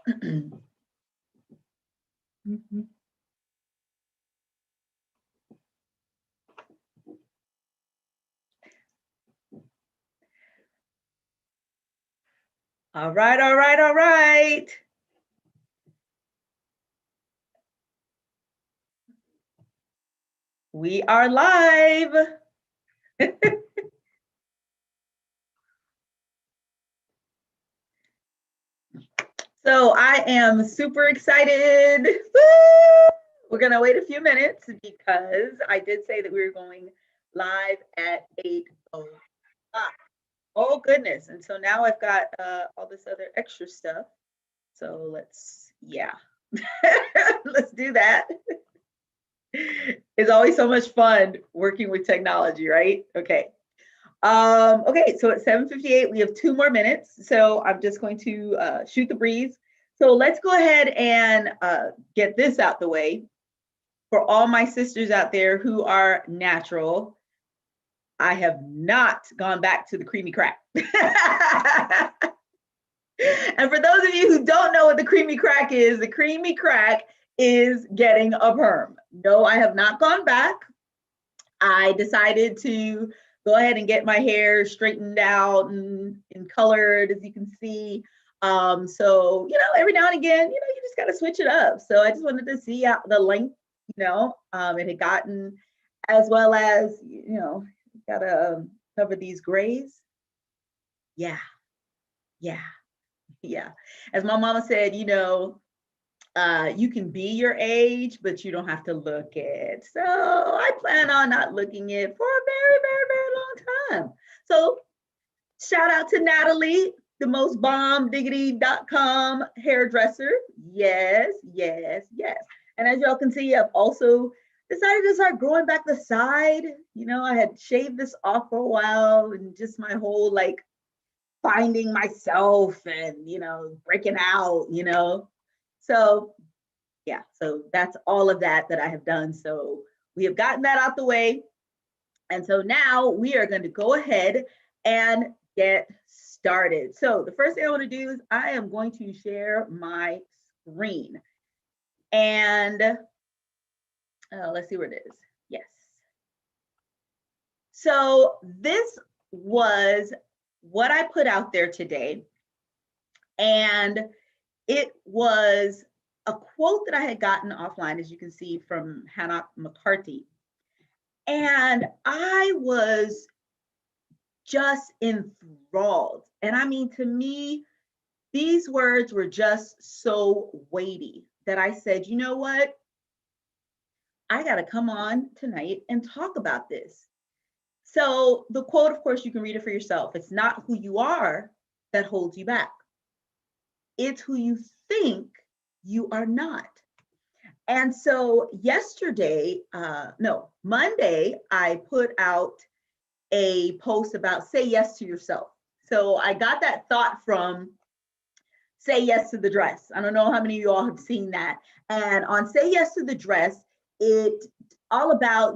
All right, all right, all right. We are live. So I am super excited. Woo! We're gonna wait a few minutes because I did say that we were going live at 8:00. Oh goodness. And so now I've got all this other extra stuff. So yeah, let's do that. It's always so much fun working with technology, right? Okay. Okay, so at 7:58, we have 2 more minutes. So I'm just going to shoot the breeze. So let's go ahead and get this out the way. For all my sisters out there who are natural, I have not gone back to the creamy crack. And for those of you who don't know what the creamy crack is, the creamy crack is getting a perm. No, I have not gone back. I decided to go ahead and get my hair straightened out and colored, as you can see. So, every now and again, you just got to switch it up. So I just wanted to see out the length, it had gotten, as well as, got to cover these grays. Yeah. As my mama said, you can be your age, but you don't have to look it. So I plan on not looking it for a very, very, very long time. So shout out to Natalie, the most bombdiggity.com hairdresser. Yes. And as y'all can see, I've also decided to start growing back the side. I had shaved this off for a while and just my whole finding myself and, breaking out, So yeah, so that's all of that I have done. So we have gotten that out the way. And so now we are going to go ahead and get started. So the first thing I want to do is I am going to share my screen. And let's see where it is. Yes. So this was what I put out there today. And it was a quote that I had gotten offline, as you can see, from Hanoch McCarty. And I was just enthralled. And I mean, to me, these words were just so weighty that I said, you know what? I got to come on tonight and talk about this. So the quote, of course, you can read it for yourself. It's not who you are that holds you back. It's who you think you are not. And so Monday, I put out a post about say yes to yourself. So I got that thought from Say Yes to the Dress. I don't know how many of you all have seen that. And on Say Yes to the Dress, it's all about,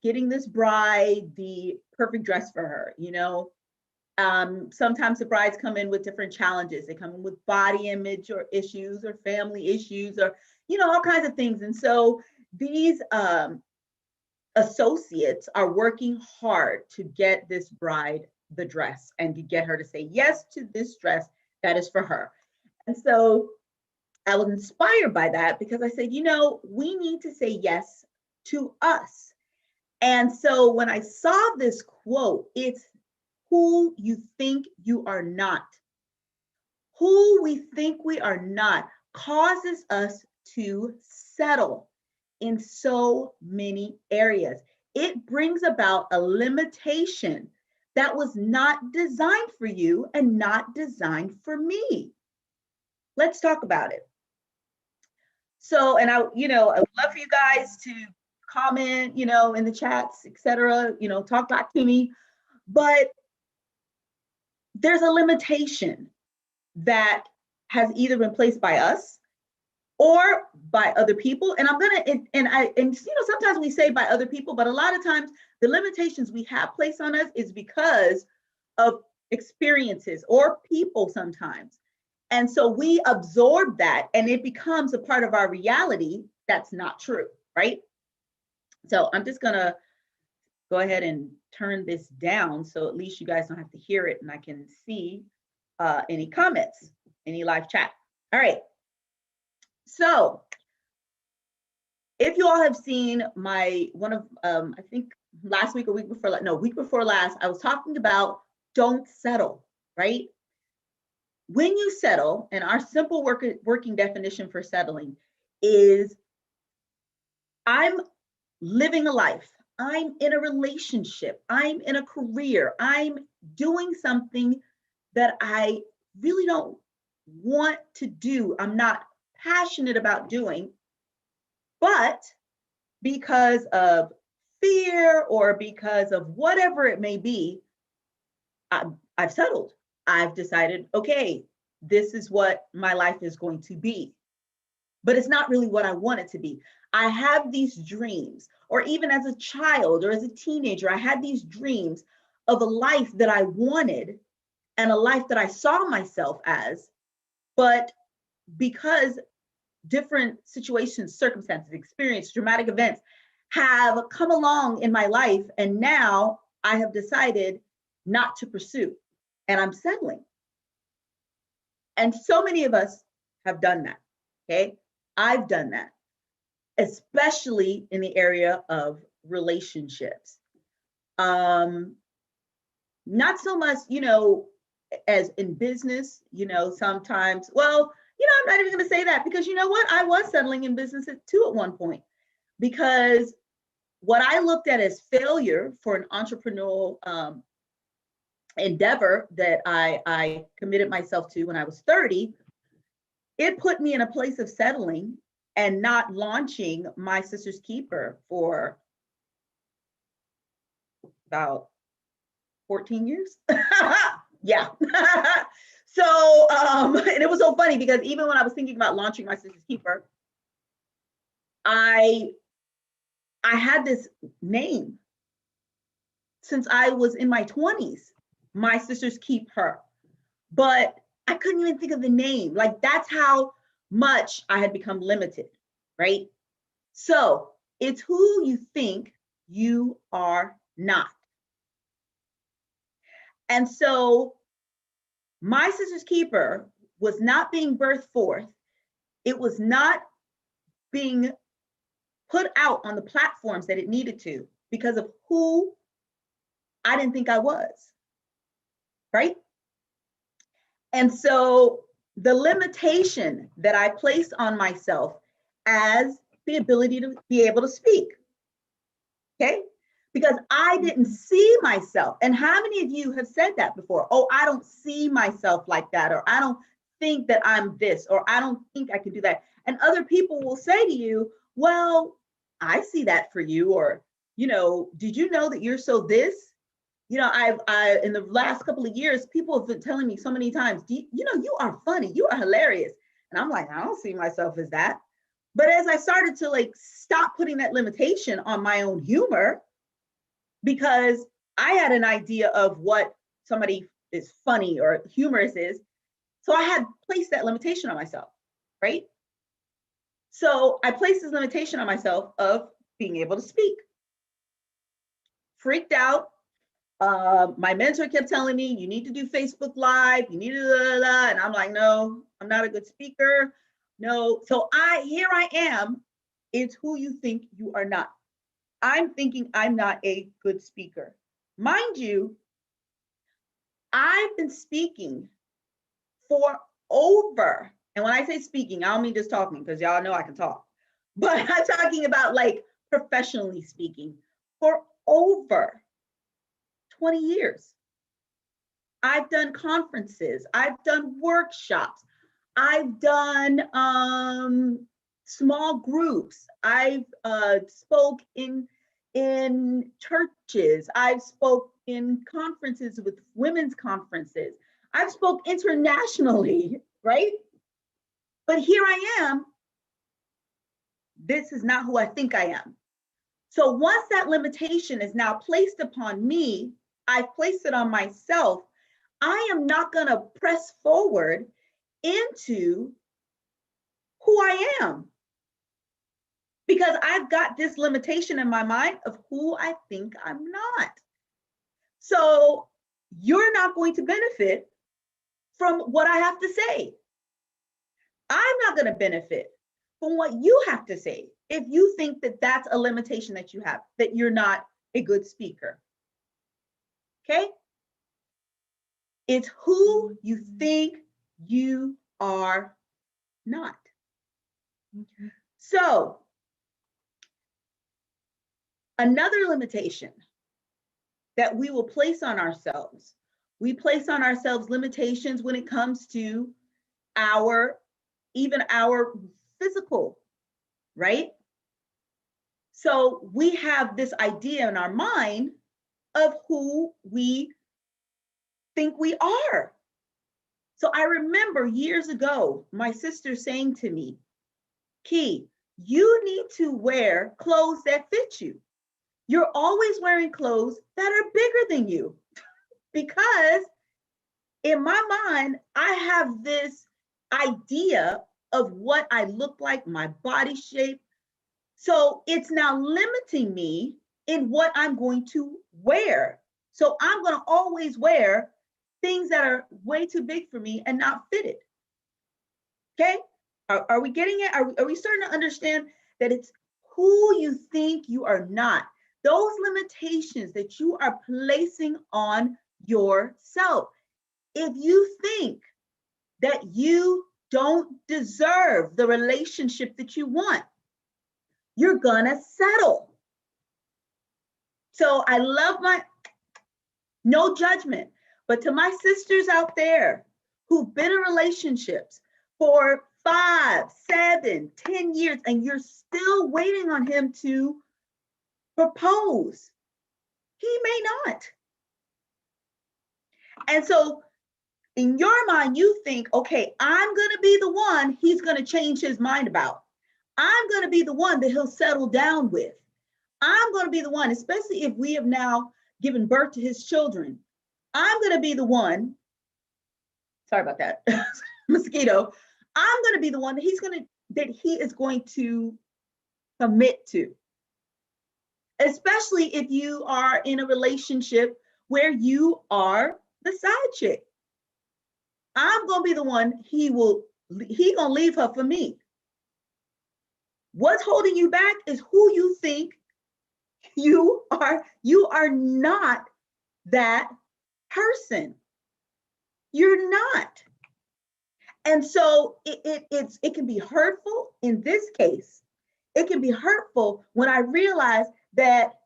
getting this bride the perfect dress for her, Sometimes the brides come in with different challenges. They come in with body image or issues or family issues or, all kinds of things. And so these associates are working hard to get this bride the dress and to get her to say yes to this dress that is for her. And so I was inspired by that because I said, we need to say yes to us. And so when I saw this quote, it's who you think you are not. Who we think we are not causes us to settle in so many areas. It brings about a limitation that was not designed for you and not designed for me. Let's talk about it. So, and I would love for you guys to comment, in the chats, etc., talk back to me. But there's a limitation that has either been placed by us or by other people. And sometimes we say by other people, but a lot of times the limitations we have placed on us is because of experiences or people sometimes. And so we absorb that and it becomes a part of our reality. That's not true, right? So I'm just gonna go ahead and turn this down so at least you guys don't have to hear it and I can see any comments, any live chat. All right. So if you all have seen my one of I think last week or week before, no, week before last, I was talking about don't settle, right? When you settle, and our simple working definition for settling is I'm living a life, I'm in a relationship, I'm in a career, I'm doing something that I really don't want to do, I'm not passionate about doing, but because of fear or because of whatever it may be, I've settled. I've decided, okay, this is what my life is going to be. But it's not really what I want it to be. I have these dreams, or even as a child or as a teenager, I had these dreams of a life that I wanted and a life that I saw myself as. But because different situations, circumstances, experience, dramatic events have come along in my life, and now I have decided not to pursue, and I'm settling. And so many of us have done that, okay? I've done that, especially in the area of relationships. Not so much, as in business, sometimes, well, I'm not even going to say that because you know what? I was settling in business too at one point because what I looked at as failure for an entrepreneurial endeavor that I committed myself to when I was 30, it put me in a place of settling and not launching My Sister's Keeper for about 14 years. Yeah. So, and it was so funny because even when I was thinking about launching My Sister's Keeper, I had this name since I was in my 20s, My Sisters Keep Her. But I couldn't even think of the name. Like that's how much I had become limited, right? So it's who you think you are not. And so My Sister's Keeper was not being birthed forth. It was not being put out on the platforms that it needed to because of who I didn't think I was, right? And so the limitation that I placed on myself as the ability to be able to speak, okay? Because I didn't see myself. And how many of you have said that before? Oh, I don't see myself like that, or I don't think that I'm this, or I don't think I can do that. And other people will say to you, well, I see that for you, or, did you know that you're so this? I in the last couple of years, people have been telling me so many times, you are funny, you are hilarious. And I'm like, I don't see myself as that. But as I started to stop putting that limitation on my own humor, because I had an idea of what somebody is funny or humorous is. So I had placed that limitation on myself, right? So I placed this limitation on myself of being able to speak. Freaked out. My mentor kept telling me, you need to do Facebook Live, you need to, and I'm like, no, I'm not a good speaker. No. So here I am. It's who you think you are not. I'm thinking I'm not a good speaker. Mind you, I've been speaking for over, and when I say speaking, I don't mean just talking because y'all know I can talk, but I'm talking about professionally speaking for over 20 years. I've done conferences, I've done workshops, I've done small groups, I've spoke in churches, I've spoke in conferences with women's conferences, I've spoke internationally, right? But here I am. This is not who I think I am. So once that limitation is now placed upon me, I've placed it on myself, I am not going to press forward into who I am. Because I've got this limitation in my mind of who I think I'm not. So you're not going to benefit from what I have to say. I'm not going to benefit from what you have to say if you think that that's a limitation that you have, that you're not a good speaker. Okay? It's who you think you are not. Okay. So, another limitation that we will place on ourselves, we place on ourselves limitations when it comes to even our physical, right? So we have this idea in our mind of who we think we are. So I remember years ago, my sister saying to me, Key, you need to wear clothes that fit you. You're always wearing clothes that are bigger than you. Because in my mind, I have this idea of what I look like, my body shape. So it's now limiting me in what I'm going to wear. So I'm going to always wear things that are way too big for me and not fitted. Okay? Are we getting it? Are we starting to understand that it's who you think you are not? Those limitations that you are placing on yourself. If you think that you don't deserve the relationship that you want, you're gonna settle. So I love no judgment, but to my sisters out there who've been in relationships for 5, 7, 10 years, and you're still waiting on him to propose, he may not. And so in your mind, you think, okay, I'm gonna be the one he's gonna change his mind about. I'm gonna be the one that he'll settle down with. I'm gonna be the one, especially if we have now given birth to his children. I'm gonna be the one, sorry about that, mosquito. I'm gonna be the one that he is going to commit to. Especially if you are in a relationship where you are the side chick. I'm gonna be the one he gonna leave her for me. What's holding you back is who you think you are. You are not that person. You're not. And so it can be hurtful in this case. It can be hurtful when I realize that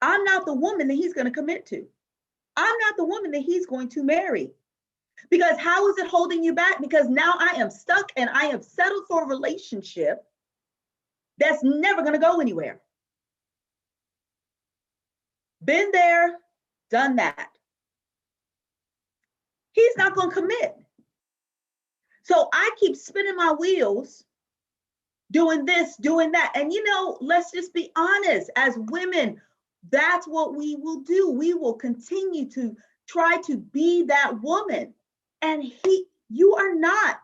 I'm not the woman that he's going to commit to. I'm not the woman that he's going to marry. Because how is it holding you back? Because now I am stuck and I have settled for a relationship that's never going to go anywhere. Been there, done that. He's not going to commit. So I keep spinning my wheels, doing this, doing that. And let's just be honest, as women, that's what we will do. We will continue to try to be that woman. And you are not.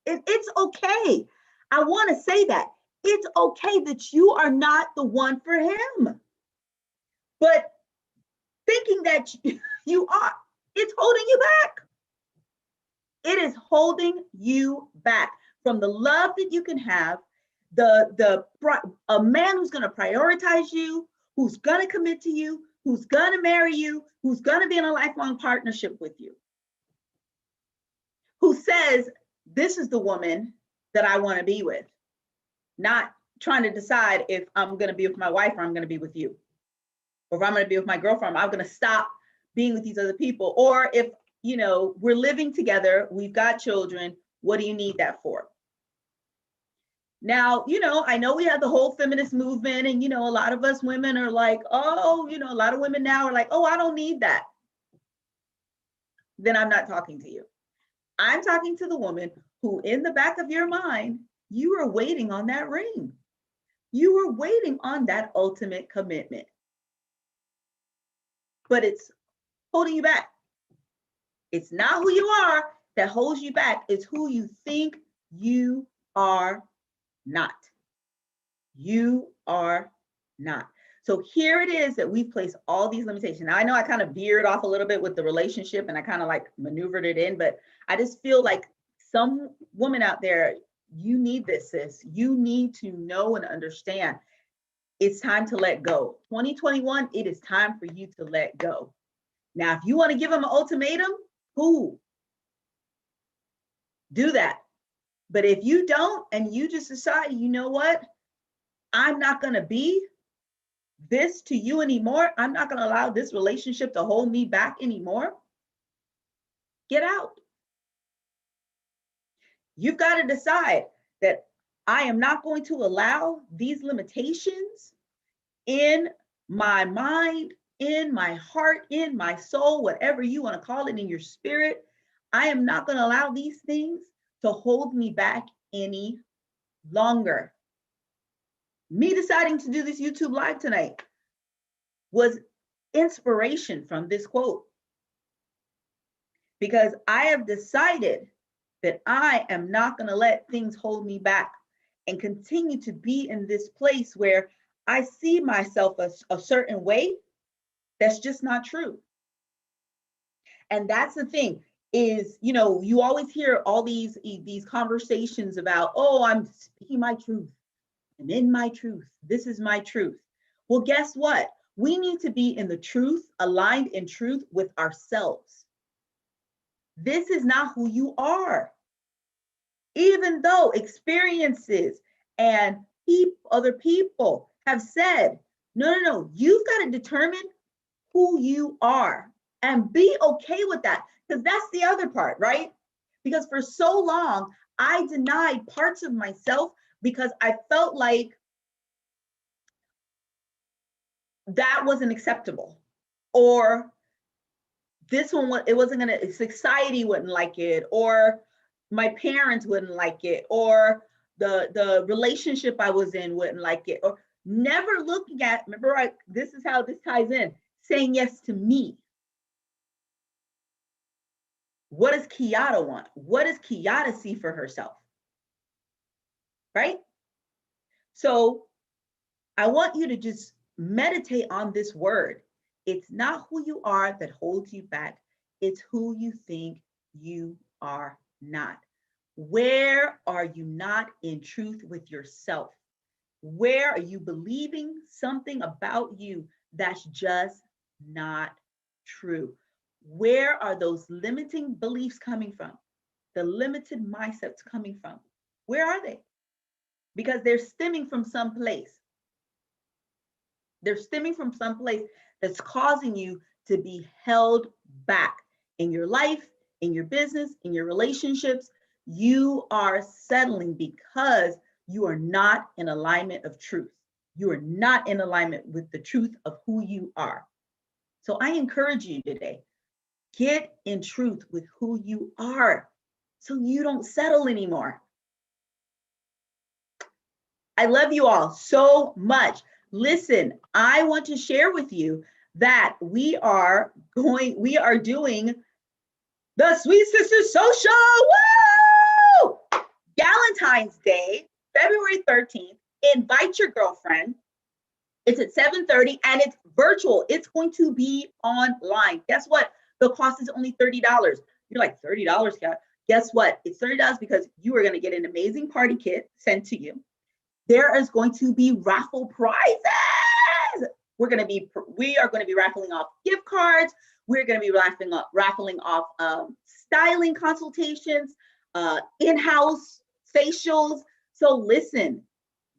It's okay. I want to say that. It's okay that you are not the one for him. But thinking that you are, it's holding you back. It is holding you back from the love that you can have, a man who's going to prioritize you, who's going to commit to you, who's going to marry you, who's going to be in a lifelong partnership with you, who says, this is the woman that I want to be with, not trying to decide if I'm going to be with my wife or I'm going to be with you, or if I'm going to be with my girlfriend, I'm going to stop being with these other people, or if we're living together, we've got children, what do you need that for? Now, I know we have the whole feminist movement, and a lot of us women are like, oh, a lot of women now are like, oh, I don't need that. Then I'm not talking to you. I'm talking to the woman who, in the back of your mind, you are waiting on that ring. You are waiting on that ultimate commitment. But it's holding you back. It's not who you are. that holds you back is who you think you are not. You are not. So here it is that we've placed all these limitations. Now I know I kind of veered off a little bit with the relationship and I kind of like maneuvered it in, but I just feel like some woman out there, you need this, sis. You need to know and understand it's time to let go. 2021, it is time for you to let go. Now, if you want to give them an ultimatum, cool. Do that. But if you don't, and you just decide, you know what? I'm not going to be this to you anymore. I'm not going to allow this relationship to hold me back anymore. Get out. You've got to decide that I am not going to allow these limitations in my mind, in my heart, in my soul, whatever you want to call it, in your spirit. I am not going to allow these things to hold me back any longer. Me deciding to do this YouTube live tonight was inspiration from this quote, because I have decided that I am not going to let things hold me back and continue to be in this place where I see myself a certain way that's just not true. And that's the thing is, you know, you always hear all these conversations about, oh, I'm speaking my truth. I'm in my truth. This is my truth. Well, guess what? We need to be in the truth, aligned in truth with ourselves. This is not who you are. Even though experiences and other people have said, no, you've got to determine who you are and be okay with that. Because that's the other part, right? Because for so long, I denied parts of myself because I felt like that wasn't acceptable, or this one, it wasn't gonna, society wouldn't like it, or my parents wouldn't like it, or the relationship I was in wouldn't like it, or never looking at, remember, this is how this ties in, saying yes to me. What does Kiara want? What does Kiara see for herself? Right? So I want you to just meditate on this word. It's not who you are that holds you back. It's who you think you are not. Where are you not in truth with yourself? Where are you believing something about you that's just not true? Where are those limiting beliefs coming from? The limited mindsets coming from? Where are they? Because they're stemming from some place. They're stemming from some place that's causing you to be held back in your life, in your business, in your relationships. You are settling because you are not in alignment of truth. You are not in alignment with the truth of who you are. So I encourage you today, get in truth with who you are so you don't settle anymore. I love you all so much. Listen, I want to share with you that we are doing the Sweet Sisters Social. Woo! Valentine's Day, February 13th. Invite your girlfriend. It's at 7:30 and it's virtual. It's going to be online. Guess what? The cost is only $30. You're like, $30, Kat? Guess what? It's $30 because you are going to get an amazing party kit sent to you. There is going to be raffle prizes. We are going to be raffling off gift cards. We're going to be raffling off styling consultations, in-house facials. So listen,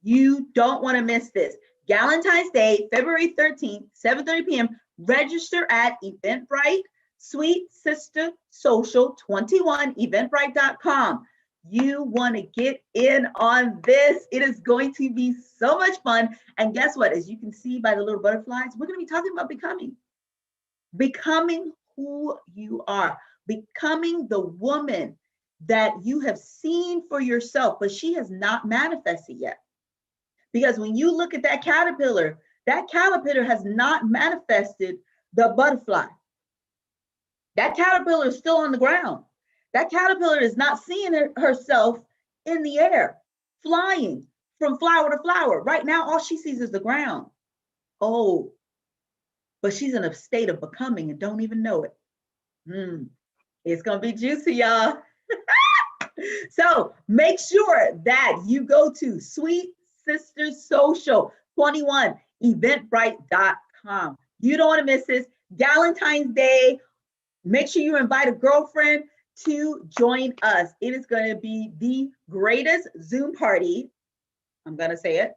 you don't want to miss this. Valentine's Day, February 13th, 7:30 p.m. Register at Eventbrite, Sweet Sister Social 21, eventbrite.com. You want to get in on this. It is going to be so much fun. And guess what? As you can see by the little butterflies, we're going to be talking about becoming who you are, becoming the woman that you have seen for yourself, but she has not manifested yet. Because when you look at that caterpillar has not manifested the butterfly. That caterpillar is still on the ground. That caterpillar is not seeing herself in the air, flying from flower to flower. Right now, all she sees is the ground. Oh, but she's in a state of becoming and don't even know it. It's going to be juicy, y'all. So make sure that you go to Sweet Sisters Social 21 eventbrite.com. You don't want to miss this. Valentine's Day. Make sure you invite a girlfriend to join us. It is going to be the greatest Zoom party. I'm going to say it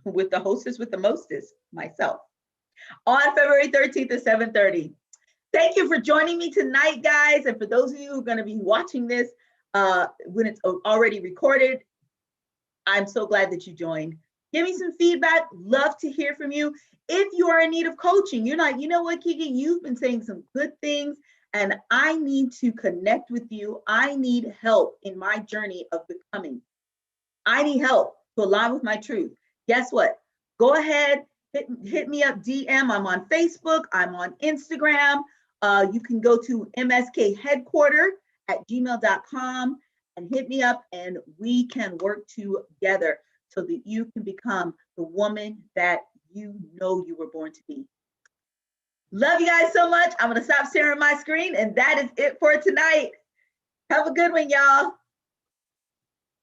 with the hostess with the mostest, myself, on February 13th at 7:30. Thank you for joining me tonight, guys. And for those of you who are going to be watching this when it's already recorded, I'm so glad that you joined. Give me some feedback. Love to hear from you. If you are in need of coaching, you're like, you know what, Kiki, you've been saying some good things, and I need to connect with you. I need help in my journey of becoming. I need help to align with my truth. Guess what? Go ahead, hit me up, DM. I'm on Facebook. I'm on Instagram. You can go to mskheadquarter@gmail.com and hit me up, and we can work together so that you can become the woman that you know you were born to be. Love you guys so much. I'm going to stop sharing my screen, and that is it for tonight. Have a good one, y'all.